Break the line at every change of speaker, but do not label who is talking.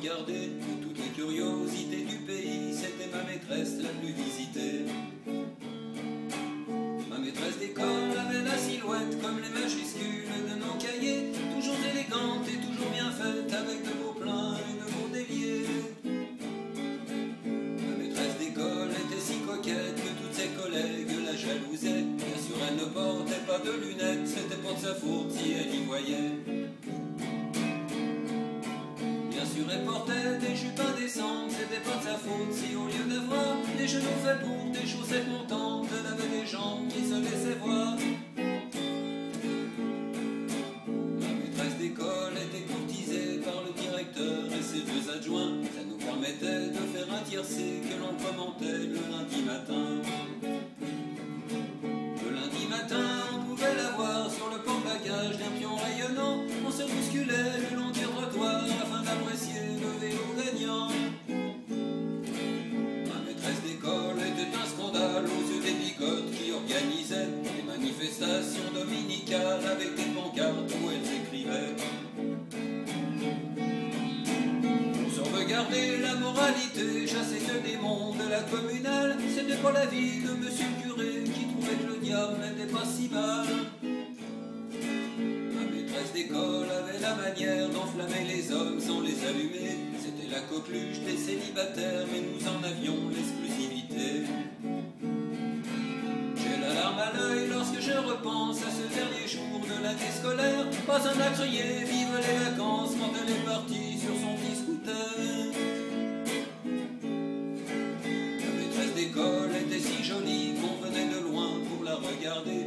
regarder. De toutes les curiosités du pays, c'était ma maîtresse la plus visitée. Ma maîtresse d'école avait la silhouette comme les majuscules de nos cahiers, toujours élégante et toujours bien faite, avec de beaux pleins et de beaux déliés. Ma maîtresse d'école était si coquette que toutes ses collègues la jalousaient. Bien sûr elle ne portait pas de lunettes, c'était pas de sa faute si elle y voyait. Bien sûr elle portait des jupes indécentes, c'était pas de sa faute si au lieu d'avoir des genoux faits pour des chaussettes montantes, elle avait des jambes qui se laissaient voir. Ma maîtresse d'école était courtisée par le directeur et ses deux adjoints. Ça nous permettait de faire un tiercé que l'on commentait le lundi matin. Le lundi matin, on pouvait la voir sur le porte-bagages d'un pion rayonnant. On se bousculait le long du trottoir afin d'apprécier le vélo gagnant. Ma maîtresse d'école était un scandale aux yeux des bigotes qui organisaient des manifestations dominicales avec des pancartes où elles écrivaient: pour sauvegarder la moralité, chasser le démon de la communale. C'était pas la vie de monsieur le curé qui trouvait que le diable n'était pas si mal. Ma maîtresse d'école avait la manière d'enflammer les hommes sans les allumer. C'était la coqueluche des célibataires, mais nous en avions l'exclusivité. J'ai la larme à l'œil lorsque je repense à ce dernier jour de l'année scolaire. Pas un à crier vive les vacances quand elle est partie sur son petit scooter. Ma maîtresse d'école était si jolie qu'on venait de loin pour la regarder.